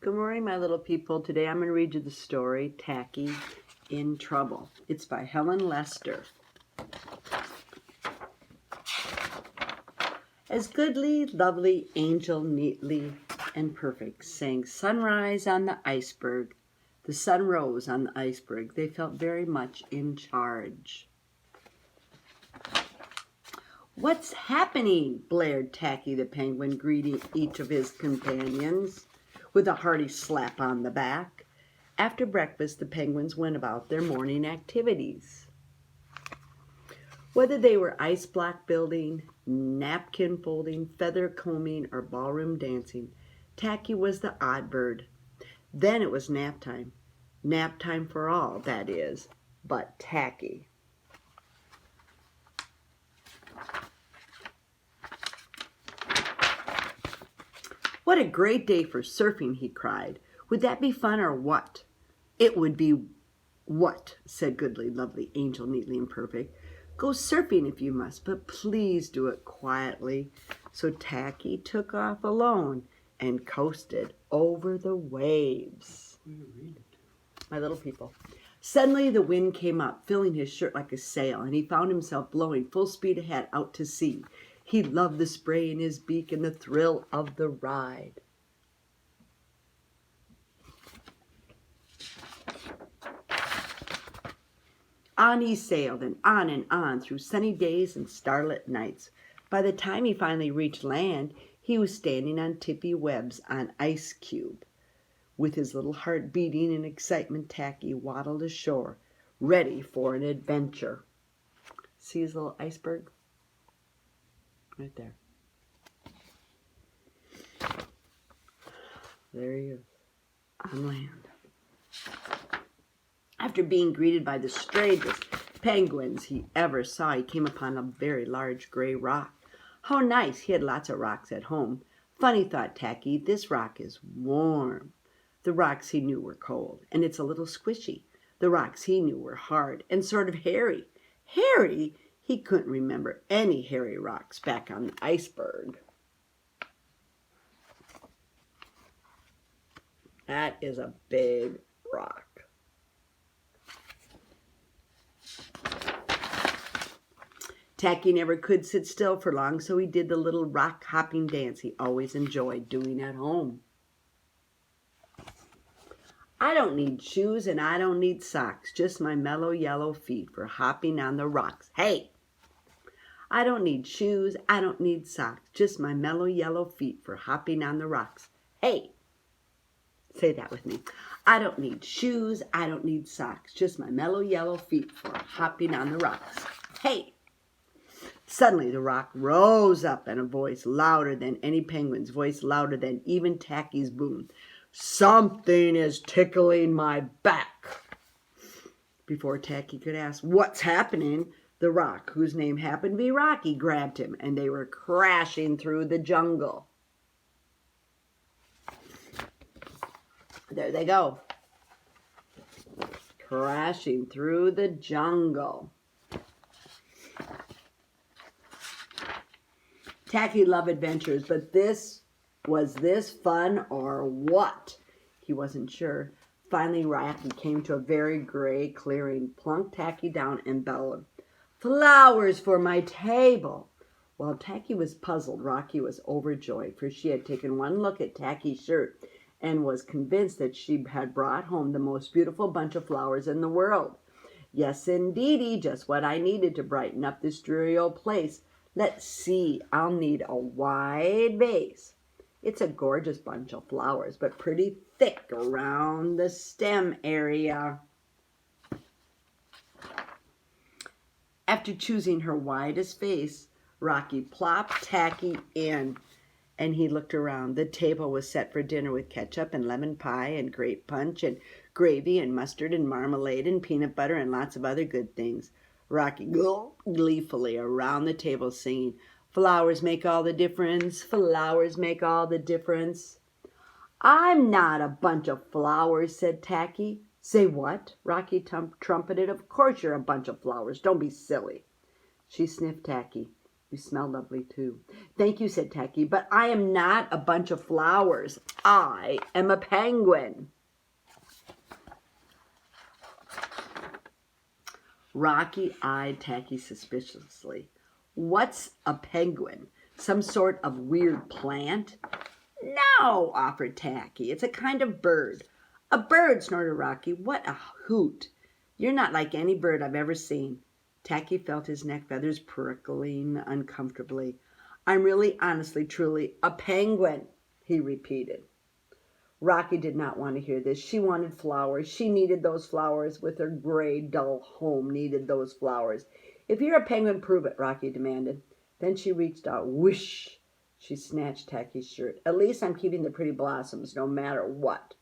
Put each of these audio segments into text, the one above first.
Good morning, my little people. Today I'm going to read you the story, Tacky in Trouble. It's by Helen Lester. As goodly, lovely, angel, neatly, and perfect, sang sunrise on the iceberg. The sun rose on the iceberg. They felt very much in charge. "What's happening?" blared Tacky the penguin, greeting each of his companions with a hearty slap on the back. After breakfast, the penguins went about their morning activities. Whether they were ice block building, napkin folding, feather combing, or ballroom dancing, Tacky was the odd bird. Then it was nap time. Nap time for all, that is, but Tacky. "What a great day for surfing," he cried. "Would that be fun or what?" "It would be what?" said goodly, lovely, angel, neatly, and perfect. "Go surfing if you must, but please do it quietly." So Tacky took off alone and coasted over the waves. My little people. Suddenly the wind came up, filling his shirt like a sail, and he found himself blowing full speed ahead out to sea. He loved the spray in his beak and the thrill of the ride. On he sailed, and on through sunny days and starlit nights. By the time he finally reached land, he was standing on tippy webs on Ice Cube. With his little heart beating in excitement, Tacky waddled ashore, ready for an adventure. See his little iceberg? Right there. There he is, on land. After being greeted by the strangest penguins he ever saw, he came upon a very large gray rock. How nice! He had lots of rocks at home. Funny, thought Tacky, this rock is warm. The rocks he knew were cold, and it's a little squishy. The rocks he knew were hard and sort of hairy. Hairy? He couldn't remember any hairy rocks back on the iceberg. That is a big rock. Tacky never could sit still for long, so he did the little rock-hopping dance he always enjoyed doing at home. "I don't need shoes and I don't need socks, just my mellow yellow feet for hopping on the rocks. Hey! I don't need shoes, I don't need socks, just my mellow yellow feet for hopping on the rocks. Hey!" Say that with me. "I don't need shoes, I don't need socks, just my mellow yellow feet for hopping on the rocks. Hey!" Suddenly the rock rose up, and a voice louder than any penguin's voice, louder than even Tacky's boomed, "Something is tickling my back." Before Tacky could ask what's happening, the rock, whose name happened to be Rocky, grabbed him, and they were crashing through the jungle. There they go, crashing through the jungle. Tacky loved adventures, but was this fun or what? He wasn't sure. Finally, Rocky came to a very gray clearing, plunked Tacky down, and bellowed, "Flowers for my table." While Tacky was puzzled, Rocky was overjoyed, for she had taken one look at Tacky's shirt and was convinced that she had brought home the most beautiful bunch of flowers in the world. "Yes, indeedy, just what I needed to brighten up this dreary old place. Let's see, I'll need a wide vase. It's a gorgeous bunch of flowers, but pretty thick around the stem area." After choosing her widest vase, Rocky plopped Tacky in, and he looked around. The table was set for dinner with ketchup and lemon pie and grape punch and gravy and mustard and marmalade and peanut butter and lots of other good things. Rocky gulped gleefully around the table, singing, "Flowers make all the difference, flowers make all the difference." "I'm not a bunch of flowers," said Tacky. "Say what?" Rocky trumpeted. "Of course you're a bunch of flowers. Don't be silly." She sniffed Tacky. You smell lovely too. Thank you, said Tacky, but I am not a bunch of flowers. I am a penguin. Rocky eyed Tacky suspiciously. What's a penguin? Some sort of weird plant? No, offered Tacky. It's a kind of bird. A bird, snorted Rocky. What a hoot. You're not like any bird I've ever seen. Tacky felt his neck feathers prickling uncomfortably. I'm really, honestly, truly a penguin, he repeated. Rocky did not want to hear this. She wanted flowers. She needed those flowers with her gray, dull home, needed those flowers. If you're a penguin, prove it, Rocky demanded. Then she reached out. Whoosh! She snatched Tacky's shirt. At least I'm keeping the pretty blossoms, no matter what.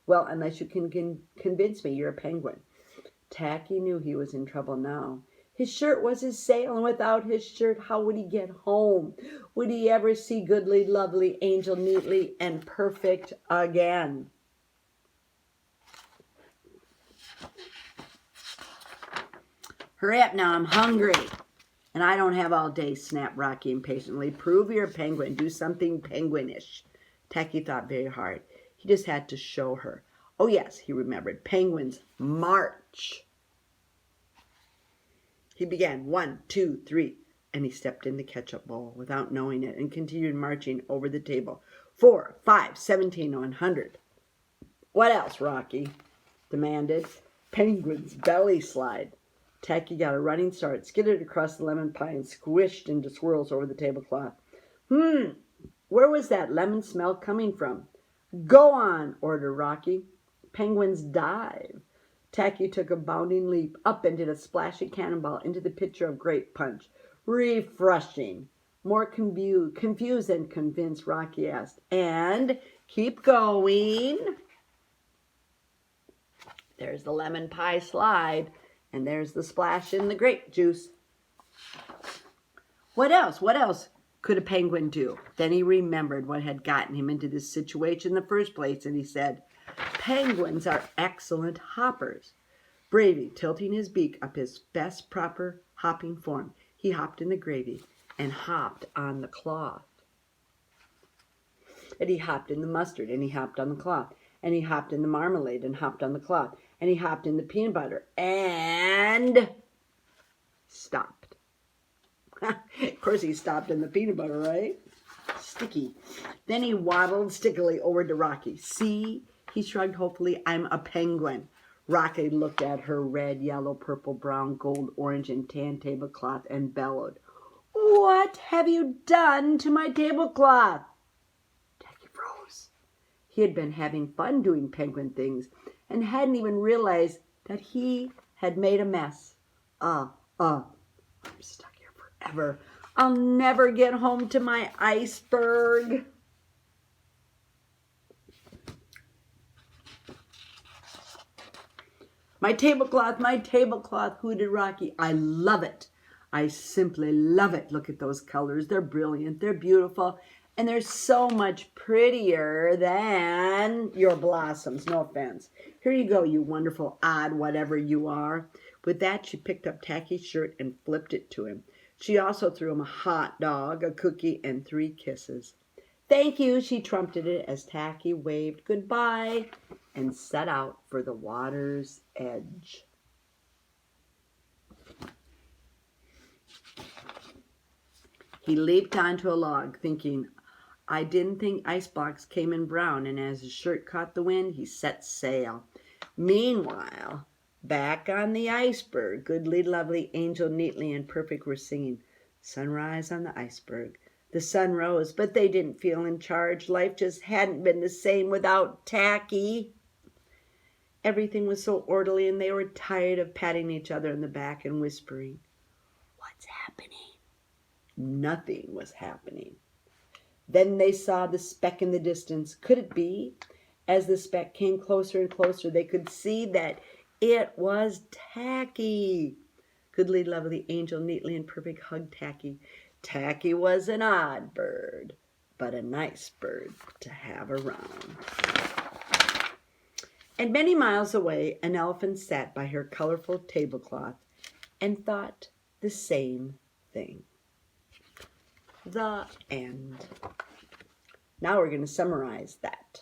Well, unless you can convince me you're a penguin. Tacky knew he was in trouble now. His shirt was his sail, and without his shirt, how would he get home? Would he ever see goodly, lovely Angel neatly and perfect again? Hurry up now, I'm hungry. And I don't have all day, snapped Rocky impatiently. Prove you're a penguin. Do something penguinish. Tacky thought very hard. He just had to show her. Oh, yes, he remembered. Penguins march. He began 1, 2, 3, and he stepped in the ketchup bowl without knowing it and continued marching over the table. 4, 5, 17, 100. What else, Rocky demanded. Penguin's belly slide. Tacky got a running start, skidded across the lemon pie, and squished into swirls over the tablecloth. Where was that lemon smell coming from? Go on, ordered Rocky. Penguins dive. Tacky took a bounding leap up and did a splashy cannonball into the pitcher of grape punch. Refreshing. More confused than convinced, Rocky asked, and keep going. There's the lemon pie slide, and there's the splash in the grape juice. What else? What else could a penguin do? Then he remembered what had gotten him into this situation in the first place, and he said, penguins are excellent hoppers. Bravely tilting his beak up his best proper hopping form, he hopped in the gravy and hopped on the cloth. And he hopped in the mustard and he hopped on the cloth. And he hopped in the marmalade and hopped on the cloth. And he hopped in the peanut butter and stopped. Of course he stopped in the peanut butter, right? Sticky. Then he waddled stickily over to Rocky. See? He shrugged hopefully. I'm a penguin. Rocky looked at her red, yellow, purple, brown, gold, orange, and tan tablecloth and bellowed. What have you done to my tablecloth? Tacky froze. He had been having fun doing penguin things and hadn't even realized that he had made a mess. I'm stuck here forever. I'll never get home to my iceberg. My tablecloth, hooted Rocky. I love it. I simply love it. Look at those colors. They're brilliant. They're beautiful. And they're so much prettier than your blossoms. No offense. Here you go, you wonderful, odd, whatever you are. With that, she picked up Tacky's shirt and flipped it to him. She also threw him a hot dog, a cookie, and 3 kisses. Thank you, she trumpeted as Tacky waved goodbye and set out for the water's edge. He leaped onto a log, thinking, I didn't think icebox came in brown, and as his shirt caught the wind, he set sail. Meanwhile, back on the iceberg, goodly, lovely, Angel, neatly, and perfect were singing, Sunrise on the iceberg. The sun rose, but they didn't feel in charge. Life just hadn't been the same without Tacky. Everything was so orderly, and they were tired of patting each other on the back and whispering, What's happening? Nothing was happening. Then they saw the speck in the distance. Could it be? As the speck came closer and closer, they could see that it was Tacky. Goodly, lovely, Angel, neatly and perfect hugged Tacky. Tacky was an odd bird, but a nice bird to have around. And many miles away, an elephant sat by her colorful tablecloth and thought the same thing. The end. Now we're going to summarize that.